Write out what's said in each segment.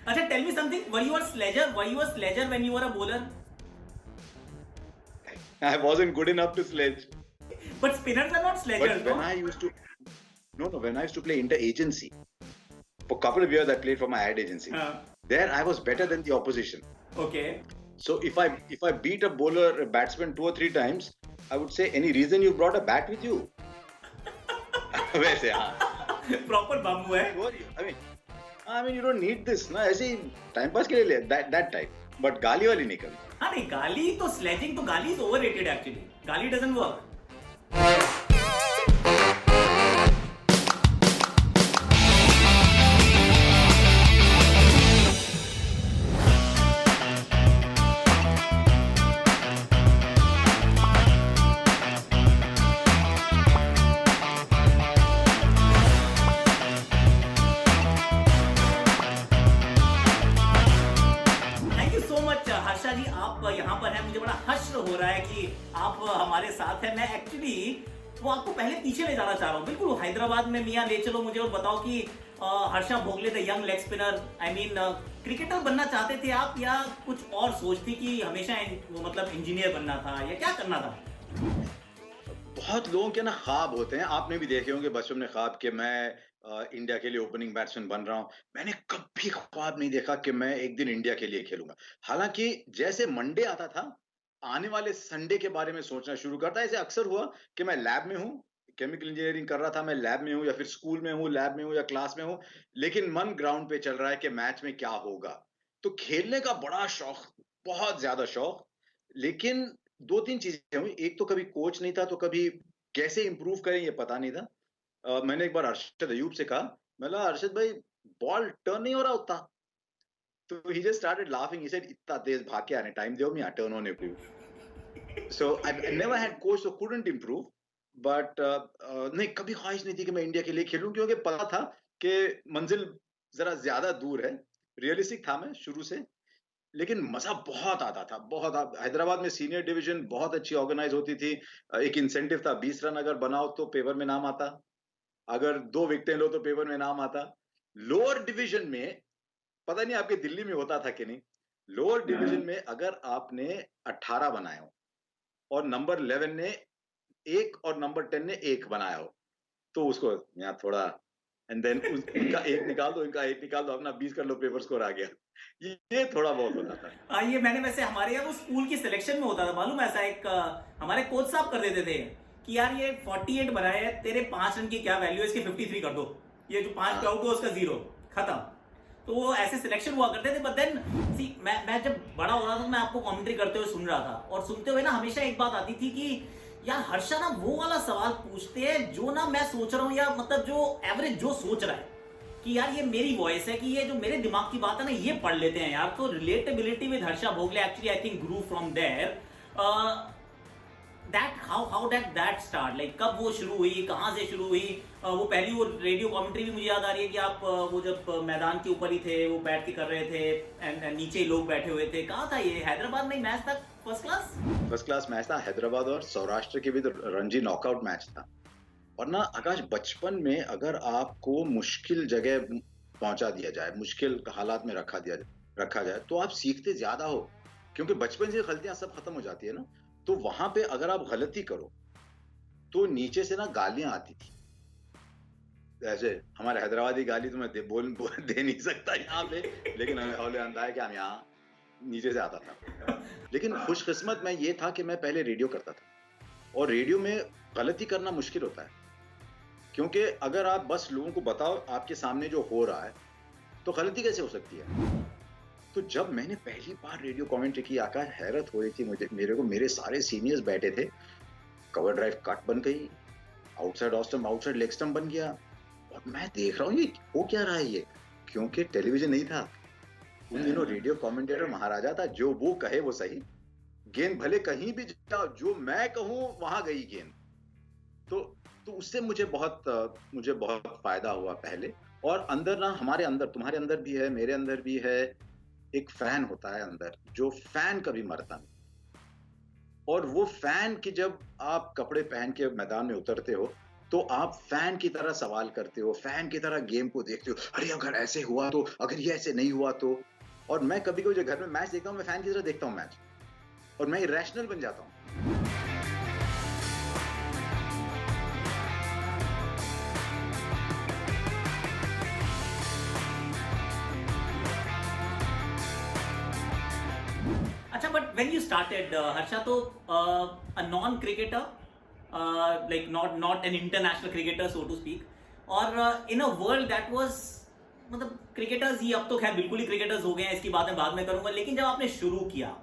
अच्छा, tell me something. Were you a sledger? Were you a sledger when you were a bowler? I wasn't good enough to sledge. But spinners are not But sledgers, when no? I used to, no, no, when I used to play inter-agency, for a couple of years I played for my ad agency. Uh, There I was better than the opposition. okay. So if I beat a bowler, a batsman 2 or 3 times, I would say, any reason you brought a bat with you? वैसे हाँ. Proper bamboo है. Sure, I mean you don't need this ना, ऐसे ही time pass के लिए ले that type. But गाली वाली नहीं कभी. हाँ नहीं, गाली तो स्लेजिंग तो गाली इज ओवररेटेड एक्चुअली. गाली doesn't work. Thank you so much Harsha ji, आप यहाँ पर हैं. मुझे बड़ा हर्ष हो रहा है कि आप हमारे साथ हैं. मैं एक्चुअली वो आपको पहले पीछे ले जाना चाह रहा हूँ. बिल्कुल हैदराबाद में मियाँ ले चलो मुझे और बताओ कि Harsha Bhogle the young leg spinner, I mean cricketer बनना चाहते थे आप या कुछ और सोच थी कि हमेशा वो मतलब इंजीनियर बनना था या क्या करना था? बहुत लोगों के ना ख्वाब होते हैं, आपने भी देखे होंगे बचपन में ख्वाब कि मैं इंडिया के लिए ओपनिंग बैट्समैन बन रहा हूँ. मैंने कभी ख्वाब नहीं देखा कि मैं एक दिन इंडिया के लिए खेलूंगा. हालांकि जैसे मंडे आता था, आने वाले संडे के बारे में सोचना शुरू करता. ऐसे अक्सर हुआ कि मैं लैब में हूँ, केमिकल इंजीनियरिंग कर रहा था, मैं लैब में हूँ या फिर स्कूल में हूँ, लैब में हूँ या क्लास में हूँ, लेकिन मन ग्राउंड पे चल रहा है कि मैच में क्या होगा. तो खेलने का बड़ा शौक, बहुत ज्यादा शौक. लेकिन 2-3 चीजें हुई. एक तो कभी कोच नहीं था, तो कभी कैसे इंप्रूव करें ये पता नहीं था. मैंने एक बार अरशद अयूब से कहा, मैं बोला, अरशद भाई बॉल टर्न नहीं हो रहा उतना. तो he just started laughing. He said, इतना तेज भाग के आने टाइम दो, मैं टर्न होने को. So I never had coach, so couldn't improve. But नहीं, कभी ख्वाहिश नहीं थी कि मैं इंडिया के लिए खेलूं, क्योंकि पता था कि मंजिल जरा ज्यादा दूर है. रियलिस्टिक था मैं शुरू से. लेकिन मजा बहुत आता था, बहुत. हैदराबाद में सीनियर डिवीजन बहुत अच्छी ऑर्गेनाइज होती थी. एक इंसेंटिव था, 20 रन अगर बनाओ तो पेपर में नाम आता, अगर 2 विकेटें लो तो पेपर में नाम आता. लोअर डिवीजन में पता नहीं आपके दिल्ली में होता था कि नहीं, लोअर डिवीजन में अगर आपने 18 बनाए हो और नंबर 11 ने एक और नंबर 10 ने एक बनाया हो, तो उसको यहाँ थोड़ा, एंड देन उनका एक निकाल दो, इनका एक निकाल दो, अपना 20 कर लो, पेपर स्कोर आ गया. ये थोड़ा बहुत होता था. ये मैंने वैसे हमारे यहाँ वो स्कूल की सिलेक्शन में होता था मालूम है. ऐसा एक हमारे कोच साहब कर देते थे कि यार ये 48 बनाए हैं, तेरे 5 रन की क्या वैल्यू है, इसके 53 कर दो, ये जो 5 पे आउट हुआ उसका 0 खत्म. तो वो ऐसे सिलेक्शन हुआ करते थे. बट देन सी, मैं जब बड़ा हो रहा था तो मैं आपको कमेंट्री करते हुए सुन रहा था, और सुनते हुए ना हमेशा एक बात आती थी कि यार हर्षा ना वो वाला सवाल पूछते हैं जो ना मैं सोच रहा हूँ, या मतलब जो एवरेज जो सोच रहा है कि यार ये मेरी वॉइस है, कि ये जो मेरे दिमाग की बात है ना ये पढ़ लेते हैं यार. तो relatability with Harsha Bhogle actually I think grew from there. That how that start, like कब वो शुरू हुई, कहाँ से शुरू हुई? वो पहली वो रेडियो कमेंट्री भी मुझे याद आ रही है कि आप वो जब मैदान के ऊपर ही थे, वो बैठ के कर रहे थे, एंड नीचे लोग बैठे हुए थे. कहाँ था ये, हैदराबाद में ही मैच था? फर्स्ट क्लास मैच था. हैदराबाद और सौराष्ट्र के भी तो रणजी नॉकआउट मैच था. और ना आकाश, बचपन में अगर आपको मुश्किल जगह पहुंचा दिया जाए, मुश्किल हालात में रखा जाए, तो आप सीखते ज्यादा हो, क्योंकि बचपन से गलतियां सब खत्म हो जाती है ना. तो वहां पे अगर आप गलती करो तो नीचे से ना गालियां आती थी. ऐसे हमारे हैदराबादी गाली तो मैं दे नहीं सकता यहाँ पे, लेकिन हमें हौले अंदा है कि हम यहाँ नीचे से आता था. लेकिन खुशकिस्मत मैं ये था कि मैं पहले रेडियो करता था, और रेडियो में गलती करना मुश्किल होता है, क्योंकि अगर आप बस लोगों को बताओ आपके सामने जो हो रहा है, तो गलती कैसे हो सकती है. तो जब मैंने पहली बार रेडियो कमेंट्री की, आकाश हैरत हो रही थी मेरे को. मेरे सारे सीनियर्स बैठे थे, कवर ड्राइव कट बन गई, outside off stump, outside leg stump बन गया, और मैं देख रहा हूँ ये हो क्या रहा है ये, क्योंकि टेलीविजन नहीं था उन दिनों. रेडियो कमेंटेटर महाराजा था, जो वो कहे वो सही. गेंद भले कहीं भी जाओ, जो मैं कहूँ वहां गई गेंद. तो उससे मुझे बहुत फायदा हुआ पहले. और अंदर ना, हमारे अंदर, तुम्हारे अंदर भी है, मेरे अंदर भी है, एक फैन होता है अंदर, जो फैन कभी मरता नहीं. और वो फैन की जब आप कपड़े पहन के मैदान में उतरते हो, तो आप फैन की तरह सवाल करते हो, फैन की तरह गेम को देखते हो, अरे अगर ऐसे हुआ तो, अगर ये ऐसे नहीं हुआ तो। और मैं कभी-कभी जो घर में मैच देखता हूँ, मैं फैन की तरह देखता हूँ मैच, और मैं इरेशनल बन जाता हूँ। अच्छा, but when you started Harsha, तो a non cricketer, like not an international cricketer so to speak, और in a world that was, मतलब क्रिकेटर्स ही अब तो खैर बिल्कुल ही क्रिकेटर्स हो गए हैं, इसकी बात मैं बाद में करूंगा, लेकिन जब आपने शुरू किया,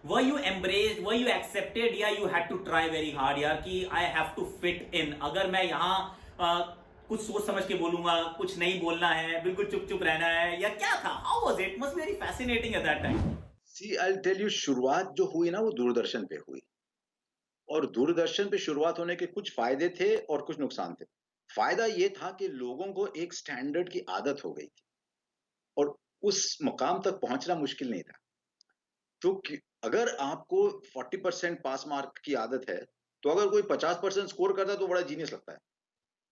were you embraced, were you accepted, या you had to try very hard यार कि I have to fit in, अगर मैं यहाँ कुछ सोच समझ के बोलूंगा, कुछ नहीं बोलना है, बिल्कुल चुप चुप रहना है, या क्या था? How was it? Must be very fascinating at that time. See I will tell you, शुरुआत जो हुई ना वो दूरदर्शन पे हुई, और दूरदर्शन पे शुरुआत होने के कुछ फ़ायदे थे और कुछ नुकसान थे। फ़ायदा ये था कि लोगों को एक स्टैंडर्ड की आदत हो गई थी, और उस मुकाम तक पहुँचना मुश्किल नहीं था। तो कि अगर आपको 40% पास मार्क की आदत है, तो अगर कोई 50% स्कोर करता है तो बड़ा जीनियस लगता है।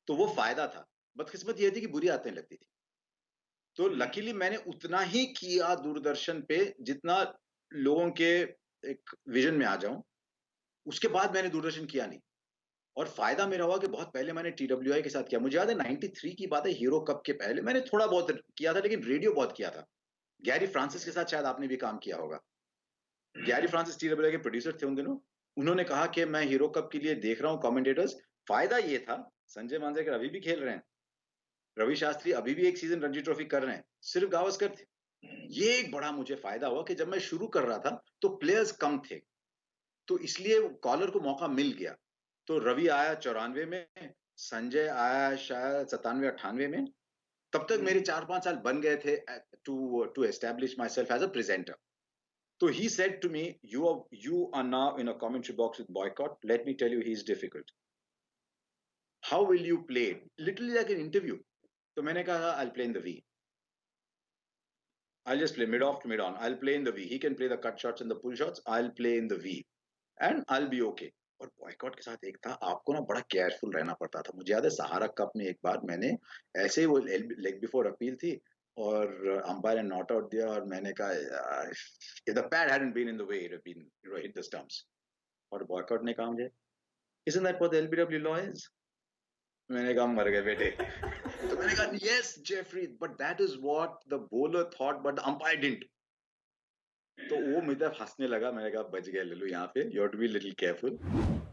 तो वो फ़ायदा था। बदकिस्मत ये थी कि बुरी आदतें लगती थी। तो लकीली मैंने उतना ही किया दूरदर्शन पे जितना लोगों के एक विज़न में आ जाऊँ, उसके बाद मैंने दूरदर्शन किया नहीं। और फ़ायदा मेरा हुआ कि बहुत पहले मैंने टीडब्ल्यूआई के साथ किया। मुझे याद है 93 की बात है, हीरो कप के पहले मैंने थोड़ा बहुत किया था, लेकिन रेडियो बहुत किया था। गैरी फ्रांसिस के साथ शायद आपने भी काम किया होगा। गैरी फ्रांसिस टीडब्ल्यूआई के प्रोड्यूसर थे उन दिनों। उन्होंने कहा कि मैं हीरो कप के लिए देख रहा हूँ कमेंटेटर्स। फ़ायदा ये था, संजय मांजरेकर अभी भी खेल रहे हैं। रवि शास्त्री अभी भी एक सीज़न रणजी ट्रॉफी कर रहे हैं। सिर्फ गावस्कर थे। ये एक बड़ा मुझे फ़ायदा हुआ कि जब मैं शुरू कर रहा था, तो प्लेयर्स कम थे। तो इसलिए कॉलर को मौका मिल गया। तो रवि आया 94 में, संजय आया शायद 97-98 में। तब तक मेरे 4-5 साल बन गए थे to establish myself as a presenter. So he said to me, you are now in a commentary box with Boycott. Let me tell you, he's difficult. How will you play? Literally like an interview. So मैंने कहा, I'll play in the V. I'll just play mid off to mid on. I'll play in the V. He can play the cut shots and the pull shots. I'll play in the V. And I'll be okay. और boycott के साथ एक था, आपको ना बड़ा careful रहना पड़ता था। मुझे याद है सहारा कप में एक बार मैंने ऐसे ही, वो लेग बिफोर अपील थी, और अंपायर ने नॉट आउट दिया, और मैंने कहा if the pad hadn't been in the way it had been hit the stumps. और बॉयकॉट ने कहा मुझे, isn't that what the LBW law is? मैंने कहा मर गए बेटे। तो मैंने कहा yes Jeffrey, but that is what the bowler thought but the umpire didn't. तो वो मेरी तरफ हंसने लगा। मैंने कहा बच गए लल्लू, यहाँ पे you have to be little careful.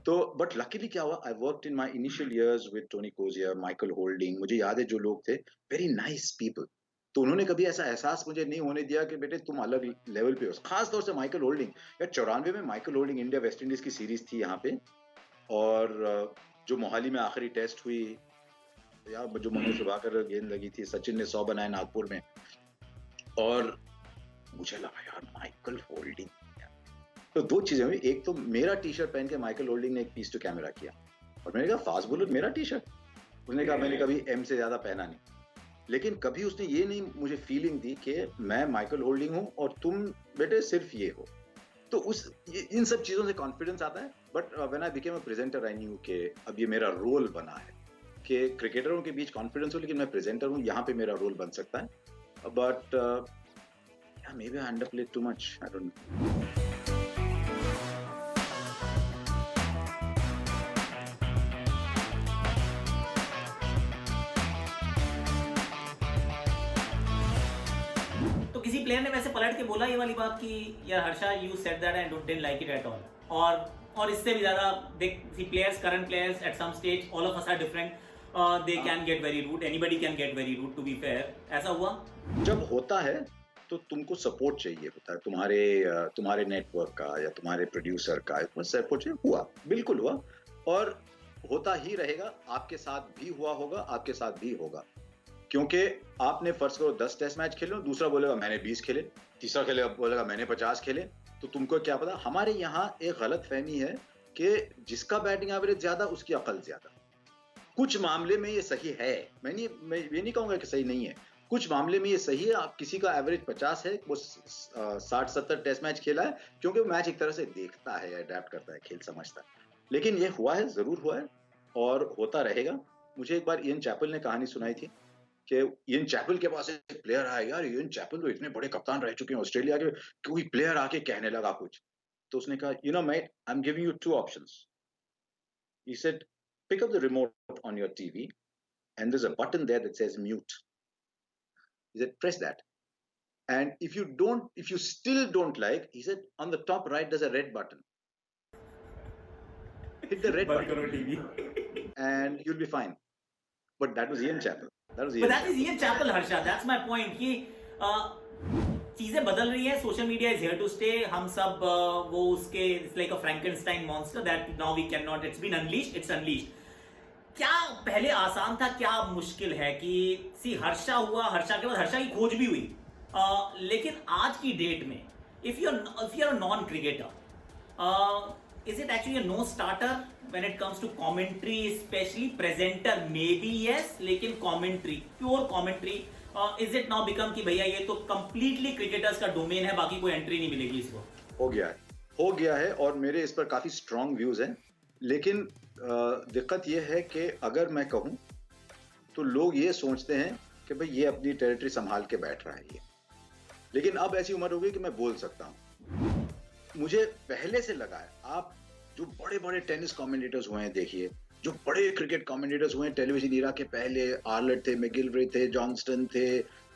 तो बट लकीली क्या हुआ, I worked in my initial years with Tony Kojiya, Michael holding. मुझे याद है जो लोग थे, वेरी नाइस पीपल। तो उन्होंने कभी ऐसा एहसास मुझे नहीं होने दिया कि बेटे तुम अलग लेवल पे हो। खास तौर से माइकल होल्डिंग, यार 94 में Michael holding, India West Indies की सीरीज थी यहाँ पे, और जो मोहाली में आखिरी टेस्ट हुई, यार जो मनोज शुभाकर गेंद लगी थी, सचिन ने 100 बनाए नागपुर में, और मुझे लगा यार माइकल होल्डिंग। तो दो चीजें हुई, एक तो मेरा टी शर्ट पहन के माइकल होल्डिंग ने एक पीस टू कैमरा किया, और मैंने कहा फास्ट बॉलर मेरा टी शर्ट। उसने कहा मैंने कभी एम से ज्यादा पहना नहीं, लेकिन कभी उसने ये नहीं मुझे फीलिंग दी कि मैं माइकल होल्डिंग हूँ और तुम बेटे सिर्फ ये हो। तो इन सब चीजों से कॉन्फिडेंस आता है। But when I became a presenter, I knew कि अब ये मेरा रोल बना है कि क्रिकेटरों के बीच कॉन्फिडेंस हो, लेकिन मैं प्रेजेंटर हूँ, यहाँ पे मेरा रोल बन सकता है। But maybe I underplayed too much, I don't know. तो किसी प्लेयर ने वैसे पलट के बोला ये वाली बात कि यार Harsha, you said that I didn't like it at all, और इससे भी ज्यादा देख, see players, current players at some stage, all of us are different, they can get very rude, anybody can get very rude, to be fair. ऐसा हुआ? जब होता है तो तुमको सपोर्ट चाहिए होता है, तुम्हारे नेटवर्क का या तुम्हारे प्रोड्यूसर का सपोर्ट चाहिए। हुआ, बिल्कुल हुआ, और होता ही रहेगा। आपके साथ भी हुआ होगा, आपके साथ भी होगा, क्योंकि आपने फर्ज करो 10 टेस्ट मैच खेले, दूसरा बोलेगा मैंने 20 खेले, तीसरा खेलेगा बोलेगा मैंने 50 खेले। तो तुमको क्या पता। हमारे यहाँ एक गलत फहमी है कि जिसका बैटिंग एवरेज ज्यादा उसकी अकल ज्यादा। कुछ मामले में ये सही है, मैं ये नहीं कहूंगा कि सही नहीं है। कुछ मामले में ये सही है। आप किसी का एवरेज 50 है, वो 60-70 टेस्ट मैच खेला है, क्योंकि वो मैच एक तरह से देखता है, अडेप्ट करता है, खेल समझता है। लेकिन ये हुआ है, जरूर हुआ है। और होता रहेगा। मुझे एक बार इयन चैपल ने कहानी सुनाई थी कि इयन चैपल के पास एक प्लेयर आया, यार इयन चैपल तो इतने बड़े कप्तान रह चुके हैं ऑस्ट्रेलिया के, कोई प्लेयर आके कहने लगा कुछ। तो उसने कहा, "you know mate, I am giving you 2 options." He said, "Pick up the remote on your TV and there's a button there that says mute." He said, "Press that. And if you still don't like," he said, "on the top right there's a red button. Hit the red बंद करो button TV. and you'll be fine." But that was Ian Chappell. That was But Ian that is Chappell. Ian Chappell, Harsha. That's my point कि चीजें बदल रही हैं, social media is here to stay. हम सब वो उसके it's like a Frankenstein monster that now we can not, it's been unleashed, it's unleashed. क्या पहले आसान था, क्या मुश्किल है कि सी हर्षा हुआ, हर्षा के बाद हर्षा की खोज भी हुई, लेकिन आज की डेट में if you are a non cricketer, is it actually a no starter when it comes to commentary, especially presenter maybe yes, लेकिन commentary, pure commentary, is it now become कि भैया ये तो completely cricketers का domain है, बाकी कोई entry नहीं मिलेगी इसको? हो गया है और मेरे इस पर काफी स्ट्रॉन्ग व्यूज हैं, लेकिन दिक्कत ये है कि अगर मैं कहूं तो लोग ये सोचते हैं कि भाई ये अपनी टेरिटरी संभाल के बैठ रहा है ये, लेकिन अब ऐसी उम्र हो गई कि मैं बोल सकता हूं। मुझे पहले से लगा है, आप जो बड़े बड़े टेनिस कमेंटेटर्स हुए हैं देखिए, जो बड़े क्रिकेट कमेंटेटर्स हुए हैं टेलीविजन ईरा के पहले, आर्लेट थे, मैगिलरे थे, जॉनस्टन थे,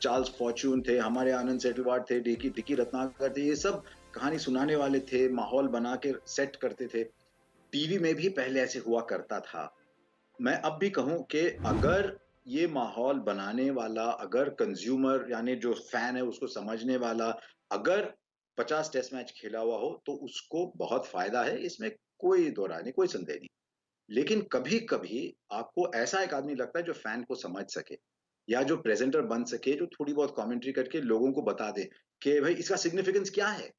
चार्ल्स फॉर्च्यून थे, हमारे आनंद सेटलवाड थे, डिकी रत्नाकर थे, ये सब कहानी सुनाने वाले थे, माहौल बना के सेट करते थे। टीवी में भी पहले ऐसे हुआ करता था। मैं अब भी कहूं कि अगर ये माहौल बनाने वाला, अगर कंज्यूमर यानी जो फैन है उसको समझने वाला, अगर 50 टेस्ट मैच खेला हुआ हो तो उसको बहुत फायदा है, इसमें कोई दो राय नहीं, कोई संदेह नहीं। लेकिन कभी-कभी आपको ऐसा एक आदमी लगता है जो फैन को समझ सके या जो प्रेजेंटर बन सके, जो थोड़ी बहुत कमेंट्री करके लोगों को बता दे कि भाई इसका सिग्निफिकेंस क्या है,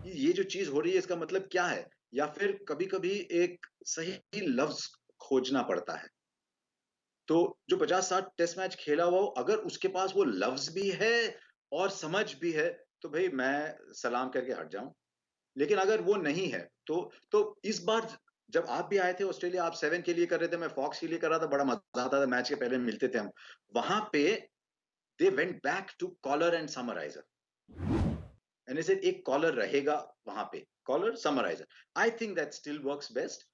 ये जो चीज हो रही है इसका मतलब क्या है, या फिर कभी-कभी एक सही लफ्ज खोजना पड़ता है। तो जो 50-60 टेस्ट मैच खेला हुआ हो, अगर उसके पास वो लफ्ज भी है और समझ भी है, तो भाई मैं सलाम करके हट जाऊं। लेकिन अगर वो नहीं है तो इस बार जब आप भी आए थे ऑस्ट्रेलिया, आप 7 के लिए कर रहे थे, मैं फॉक्स के लिए कर रहा था, बड़ा मजा आता था, मैच के पहले मिलते थे हम। वहां पे they went back to caller and summarizer, यानी सिर्फ एक कॉलर रहेगा वहां पे, caller summarizer. I think that still works best.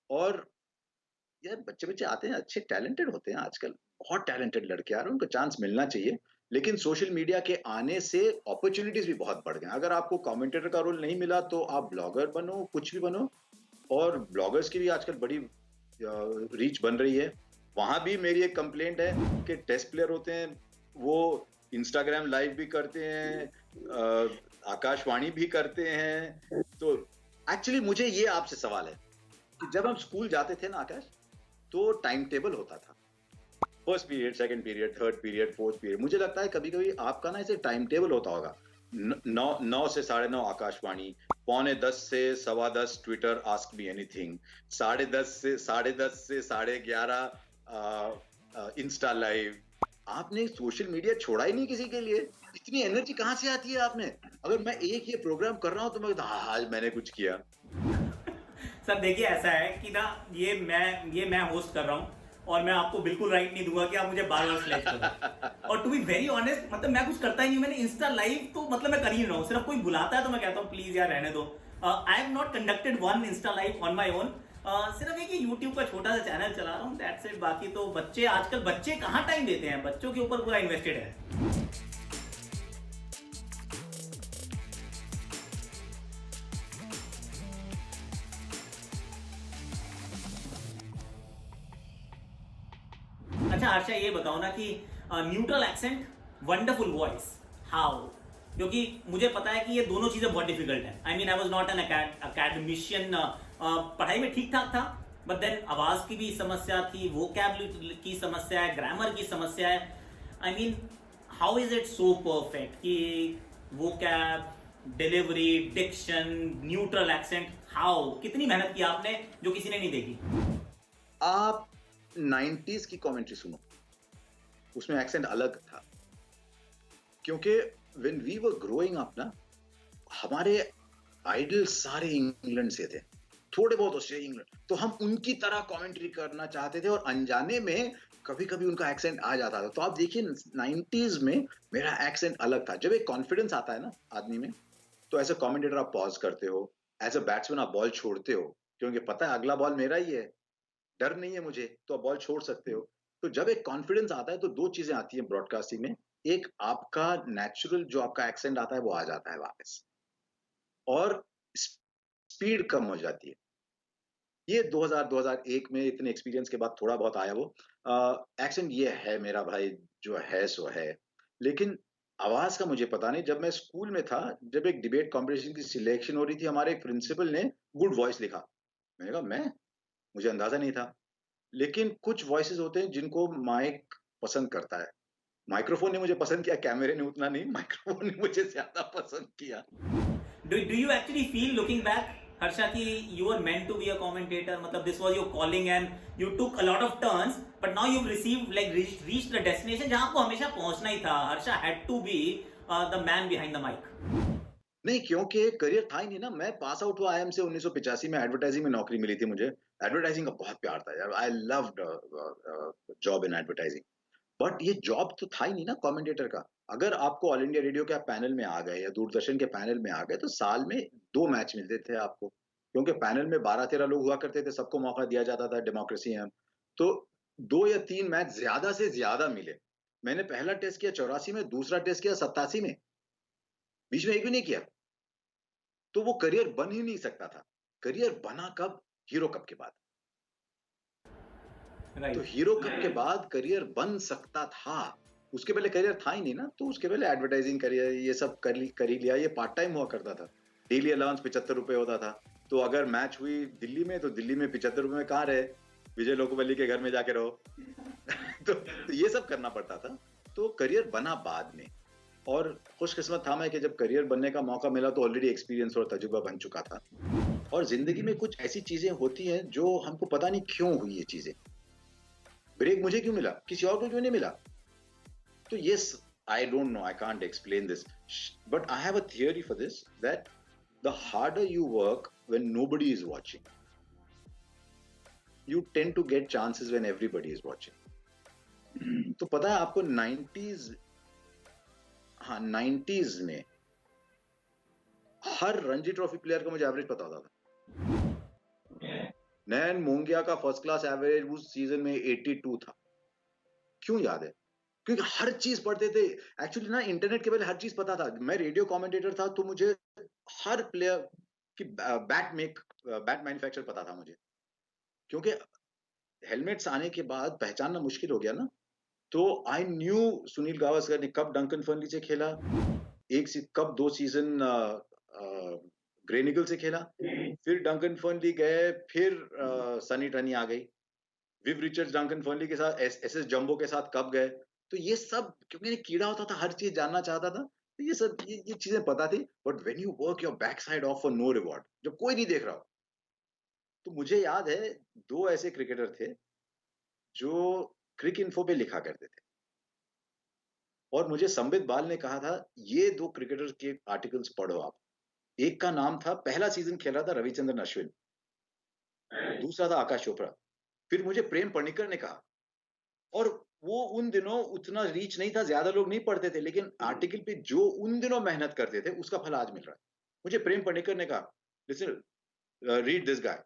और यार बच्चे बच्चे आते हैं, अच्छे टैलेंटेड होते हैं आजकल, बहुत टैलेंटेड लड़के आ रहे हैं, उनको चांस मिलना चाहिए। लेकिन सोशल मीडिया के आने से अपॉर्चुनिटीज भी बहुत बढ़ गए। अगर आपको कमेंटेटर का रोल नहीं मिला तो आप ब्लॉगर बनो, कुछ भी बनो। और ब्लॉगर्स की भी आजकल बड़ी रीच बन रही है। वहां भी मेरी एक कंप्लेंट है कि टेस्ट प्लेयर होते हैं वो इंस्टाग्राम लाइव भी करते हैं, आकाशवाणी भी करते हैं। तो एक्चुअली मुझे ये आपसे सवाल है कि जब हम स्कूल जाते थे ना आकाश, तो टाइम टेबल होता था, first period, second period, third period, fourth period. मुझे लगता है कभी कभी आपका ना ऐसे टाइम टेबल होता होगा, 9 से 9:30 आकाशवाणी, 9:45 से 10:15 ट्विटर आस्क मी एनीथिंग, 10:30 से 11:30 इंस्टा लाइव। आपने सोशल मीडिया छोड़ा ही नहीं किसी के लिए। इतनी एनर्जी कहाँ से आती है आपने? अगर मैं एक ये प्रोग्राम कर रहा हूँ तो मैं आज मैंने कुछ किया। सर देखिए ऐसा है कि ना ये मैं होस्ट कर रहा हूँ और मैं आपको बिल्कुल राइट नहीं दूंगा कि आप मुझे बार बार सिलेक्ट करो। और टू बी वेरी ऑनेस्ट, मतलब मैं कुछ करता ही नहीं, मैंने इंस्टा लाइव तो मतलब मैं कर ही रहा हूँ, सिर्फ कोई बुलाता है तो मैं कहता हूँ प्लीज यार रहने दो। I have not conducted one Insta live on my own. सिर्फ एक यूट्यूब का छोटा सा चैनल चला रहा हूँ, दैट्स इट। बाकी तो बच्चे आजकल बच्चे कहाँ टाइम देते हैं, बच्चों के ऊपर पूरा इन्वेस्टेड है। अच्छा हर्षा ये बताओ ना कि neutral accent, wonderful voice, how? क्योंकि मुझे पता है कि ये दोनों चीजें बहुत डिफिकल्ट है। I mean I was not an academician, पढ़ाई में ठीक ठाक था, बट देन आवाज की भी समस्या थी, वोकैबुलरी की समस्या है, ग्रामर की समस्या है। I mean how is it so perfect कि vocab, delivery, diction, neutral accent, how? कितनी मेहनत की आपने जो किसी ने नहीं देखी? आप 90s की कमेंट्री सुनो, उसमें एक्सेंट अलग था। क्योंकि when we were growing up ना, हमारे आइडल सारे इंग्लैंड से थे। थोड़े बहुत ऑस्ट्रेलिया इंग्लैंड, तो हम उनकी तरह कमेंट्री करना चाहते थे और अनजाने में कभी-कभी उनका एक्सेंट आ जाता था। तो आप देखिए 90s में मेरा एक्सेंट अलग था। जब एक कॉन्फिडेंस आता है ना आदमी में, तो एज़ अ कमेंटेटर आप पॉज़ करते हो, एज़ अ बैट्समैन आप बॉल छोड़ते हो, क्योंकि पता है अगला बॉल मेरा ही है, डर नहीं है मुझे, तो आप बॉल छोड़ सकते हो। तो जब एक कॉन्फिडेंस आता है तो 2 चीज़ें आती हैं ब्रॉडकास्टिंग में, एक आपका नेचुरल जो आपका एक्सेंट आता है वो आ जाता है वापस और स्पीड कम हो जाती है। ये 2000-2001 में इतने एक्सपीरियंस के बाद थोड़ा बहुत आया वो। एक्सेंट ये है मेरा भाई, जो है सो है। लेकिन आवाज़ का मुझे पता नहीं, जब मैं स्कूल में था, जब एक डिबेट कॉम्पिटिशन की सिलेक्शन हो रही थी, हमारे एक प्रिंसिपल ने गुड वॉइस लिखा। मैंने कहा मैं? मुझे अंदाज़ा नहीं था। लेकिन कुछ वॉइसेस होते हैं जिनको माइक पसंद करता है। माइक्रोफ़ोन ने मुझे पसंद किया, कैमरे ने उतना नहीं, माइक्रोफ़ोन ने मुझे ज़्यादा पसंद किया। Do you actually feel looking back, Harsha, ki you were meant to be a commentator? मतलब this was your calling and you took a lot of turns, but now you've received like reached the destination जहाँ आपको हमेशा पहुँचना ही था. Harsha had to be the man behind the mic. नहीं, क्योंकि career था ही नहीं ना। मैं पास आउट हुआ आईएम से 1985 में, एडवर्टाइजिंग में नौकरी मिली थी मुझे। एडवर्टाइजिंग का बहुत प्यार था यार। I loved job in advertising. But ये जॉब तो था ही नहीं ना कमेंटेटर का। अगर आपको ऑल इंडिया रेडियो के पैनल में आ गए या दूरदर्शन के पैनल में आ गए, तो साल में 2 मैच मिलते थे आपको। क्योंकि पैनल में 12-13 लोग हुआ करते थे, सबको मौका दिया जाता था, डेमोक्रेसी है। तो 2 या 3 मैच ज़्यादा से ज़्यादा मिले। मैंने पहला टेस्ट किया 84 में, दूसरा टेस्ट किया 87 में। बीच में एक भी नहीं किया। तो वो करियर बन ही नहीं सकता था। करियर बना कब? हीरो कप के बाद। तो Right. हीरो कप के बाद करियर बन सकता था। उसके पहले करियर था ही नहीं ना, तो उसके पहले एडवर्टाइजिंग करियर ये सब कर ही लिया। ये पार्ट टाइम हुआ करता था। डेली अलाउंस ₹75 होता था। तो अगर मैच हुई दिल्ली में, तो दिल्ली में ₹75 में कहाँ रहे? विजय लोकवल्ली के घर में जाके रहो। तो ये सब करना पड़ता था। तो करियर बना बाद में। और खुशकिस्मत था मैं कि जब करियर बनने का मौका मिला, तो ऑलरेडी एक्सपीरियंस और तजुर्बा बन चुका था। और ज़िंदगी में कुछ ऐसी चीज़ें होती हैं जो हमको पता नहीं क्यों हुई ये चीज़ें। ब्रेक मुझे क्यों मिला? किसी और को क्यों नहीं मिला? तो yes, I don't know, I can't explain this. But I have a theory for this, that the harder you work when nobody is watching, you tend to get chances when everybody is watching. तो पता है आपको 90s, हाँ 90s में हर Ranji trophy player का मुझे average पता होता था। नैन मोंगिया का फर्स्ट क्लास एवरेज उस सीजन में 82 था। क्यों याद है? क्योंकि हर चीज पढ़ते थे। एक्चुअली ना इंटरनेट के पहले हर चीज पता था। मैं रेडियो कमेंटेटर था, तो मुझे हर प्लेयर की बैट मैन्युफैक्चर पता था मुझे। क्योंकि हेलमेट्स आने के बाद पहचानना मुश्किल हो गया ना। तो आई न्यू सुनील गावस्कर ने कब डंकन फर्नली से खेला, कब 2 सीजन ग्रेन ईगल से खेला, फिर डंकन फर्नली गए, फिर सनी टर्नी आ गई। विव रिचर्ड्स डंकन फर्नली के साथ, एसएस जंबो के साथ कब गए। तो ये सब क्योंकि कीड़ा होता था, हर चीज जानना चाहता था, तो ये सब ये चीजें पता थी। But when you work your backside off for no reward, जब कोई नहीं देख रहा हो, तो मुझे याद है 2 ऐसे क्रिकेटर थे जो क्रिक इन्फो पे लिखा करते थे, और मुझे संबित बाल ने कहा था ये 2 क्रिकेटर्स के आर्टिकल्स पढ़ो आप। एक का नाम था, पहला सीजन खेल रहा था रविचंद्रन अश्विन, दूसरा था आकाश चोपड़ा। फिर मुझे प्रेम पणिक्कर ने कहा, और वो उन दिनों उतना रीच नहीं था, ज्यादा लोग नहीं पढ़ते थे, लेकिन आर्टिकल पे जो उन दिनों मेहनत करते थे उसका फल आज मिल रहा है। मुझे प्रेम पणिक्कर ने कहा, लिसन, रीड दिस गाय।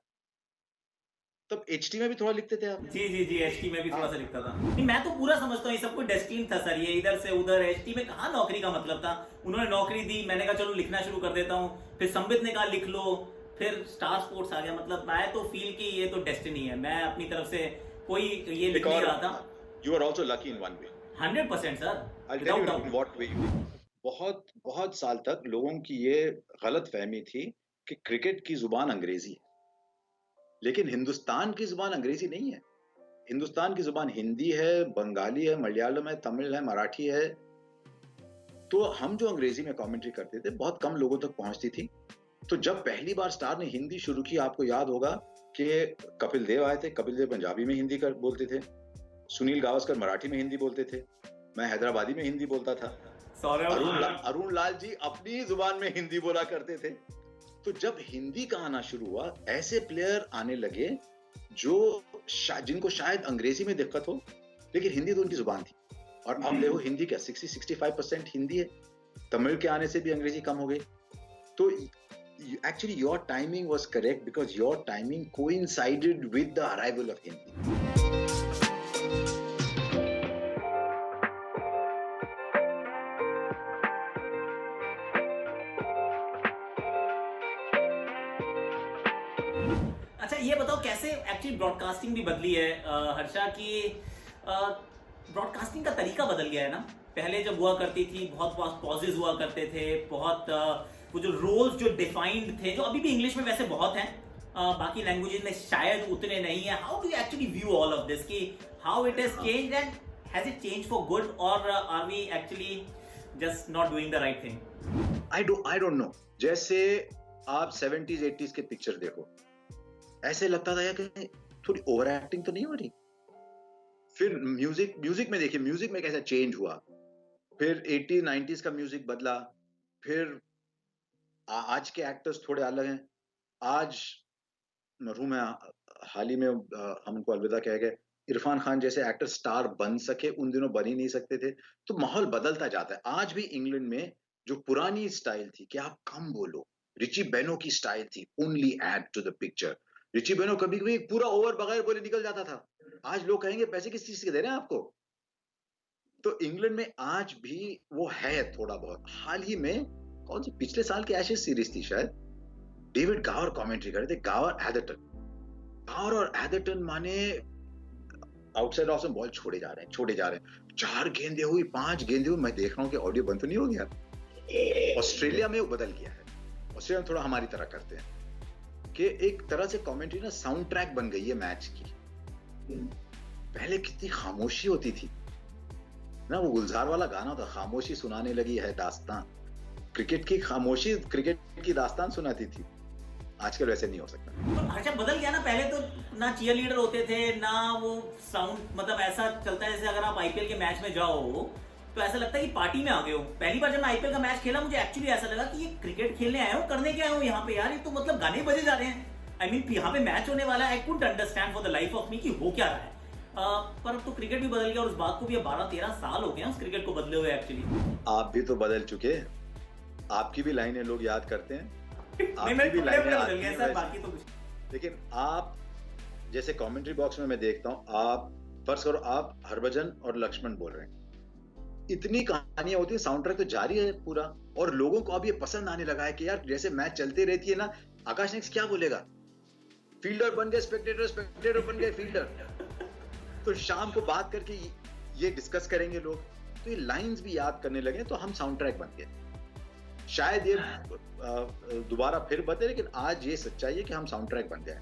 तब एचटी में भी थोड़ा लिखते थे आप? जी जी जी, एचटी में भी थोड़ा सा लिखता था। नहीं, मैं तो पूरा समझता हूँ ये सब कुछ डेस्टिन था सर। ये इधर से उधर, एचटी में कहाँ नौकरी का मतलब था। उन्होंने नौकरी दी, मैंने कहा चलो लिखना शुरू कर देता हूँ। फिर संबित ने कहा लिख लो, फिर स्टार स्पोर्ट्स आ गया। मतलब मैं तो फील कि ये तो डेस्टिनी है। मैं अपनी तरफ से कोई ये लिख नहीं रहा था। You are also lucky in one way. 100% sir, I'll tell without you doubt। in what way you did. बहुत बहुत साल तक लोगों की ये गलत फहमी थी कि क्रिकेट की जुबान अंग्रेजी है, लेकिन हिंदुस्तान की जुबान अंग्रेजी नहीं है। हिंदुस्तान की जुबान हिंदी है, बंगाली है, मलयालम है, तमिल है, मराठी है। तो हम जो अंग्रेजी में कमेंट्री करते थे, बहुत कम लोगों तक पहुंचती थी। तो जब पहली बार स्टार ने हिंदी शुरू की, आपको याद होगा कि कपिल देव आए थे। कपिल देव पंजाबी में हिंदी बोलते थे, सुनील गावस्कर मराठी में हिंदी बोलते थे, मैं हैदराबादी में हिंदी बोलता था, अरुण लाल जी अपनी जुबान में हिंदी बोला करते थे। तो जब हिंदी का आना शुरू हुआ, ऐसे प्लेयर आने लगे जो जिनको शायद अंग्रेजी में दिक्कत हो, लेकिन हिंदी तो उनकी जुबान थी। और अब देखो हिंदी क्या 60-65% हिंदी है। तमिल के आने से भी अंग्रेजी कम हो गई। तो actually your timing was correct because your timing coincided with the arrival of Hindi. अच्छा ये बताओ कैसे एक्चुअली ब्रॉडकास्टिंग भी बदली है हर्षा की। ब्रॉडकास्टिंग का तरीका बदल गया है ना। पहले जब हुआ करती थी बहुत पॉजेज हुआ करते थे, बहुत वो जो रोल्स जो डिफाइंड थे, जो अभी भी इंग्लिश में वैसे बहुत हैं, बाकी लैंग्वेजेस में शायद उतने नहीं है। How do you actually view all of this कि how it has changed and has it changed for good और are we actually just not doing the right thing? I don't know. जैसे आप 70s 80s के picture देखो, ऐसे लगता था यार कि थोड़ी ओवर एक्टिंग तो नहीं हो रही। फिर म्यूजिक में देखिए, म्यूजिक में कैसा चेंज हुआ। फिर 80s 90s का म्यूजिक बदला। फिर आज के एक्टर्स थोड़े अलग हैं। आज मरहूम है, हाल ही में हम उनको अलविदा कह गए। इरफान खान जैसे एक्टर स्टार बन सके, उन दिनों बन ही नहीं सकते थे। तो माहौल बदलता जाता है। आज भी इंग्लैंड में जो पुरानी स्टाइल थी कि आप कम बोलो, रिची बेनो की स्टाइल थी, only add to the picture. Richie Benaud कभी कभी पूरा ओवर बगैर बोले निकल जाता था। आज लोग कहेंगे पैसे किस चीज के दे रहे हैं आपको। तो इंग्लैंड में आज भी वो है थोड़ा बहुत। हाल ही में कौन सी पिछले साल की एशेज सीरीज थी शायद, डेविड गावर कमेंट्री कर रहे थे। गावर और एदरटन माने आउटसाइड ऑफ बॉल छोड़े जा रहे हैं। 4 गेंदें हुई, 5 गेंदें हुई। मैं देख रहा हूँ कि ऑडियो बंद तो नहीं हो गया। ऑस्ट्रेलिया में वो बदल गया है। ऑस्ट्रेलिया में थोड़ा हमारी तरह करते हैं कि एक तरह से कमेंट्री ना साउंड ट्रैक बन गई है मैच की। पहले कितनी खामोशी होती थी ना, वो गुलजार वाला गाना होता, खामोशी सुनाने लगी है दास्तान। क्रिकेट की खामोशी क्रिकेट की दास्तान सुनाती थी। आजकल वैसे नहीं हो सकता। अच्छा बदल गया ना। पहले तो ना चीयर लीडर होते थे, ना वो साउंड, मतलब ऐसा चलता है जैसे अगर आप आईपीएल के मैच में जाओ तो ऐसा लगता है कि पार्टी में आ गए हो। पहली बार जब मैं आईपीएल का मैच खेला, मुझे एक्चुअली ऐसा लगा कि ये क्रिकेट खेलने आए हो, करने क्या आए हो यहाँ पे यार। ये तो मतलब गाने बजे जा रहे हैं। आई मीन यहाँ पे मैच होने वाला है। I couldn't understand for the life of me कि हो क्या रहा है। पर अब तो क्रिकेट भी बदल गया और उस बात को भी 12-13 साल हो गए उस क्रिकेट को बदले हुए एक्चुअली। आप भी तो बदल चुके। आपकी भी लाइनें लोग याद करते हैं। नहीं, मैं बदल गया सर, बाकी तो कुछ। लेकिन आप जैसे कमेंट्री बॉक्स में मैं देखता हूँ, आप फर्ज करो आप हरभजन और लक्ष्मण बोल रहे हैं, इतनी कहानियां होती है, साउंड ट्रैक तो जारी है पूरा। और लोगों को अब ये पसंद आने लगा है कि यार जैसे मैच चलती रहती है ना, आकाश नेक्स्ट क्या बोलेगा, फील्डर बन गए स्पेक्टेटर, स्पेक्टेटर बन गए फील्डर। तो शाम को बात करके ये डिस्कस करेंगे लोग। तो ये लाइंस भी याद करने लगे, तो हम साउंड ट्रैक बन गए। शायद ये दोबारा फिर बदले, लेकिन आज ये सच्चाई है कि हम साउंड ट्रैक बन गए।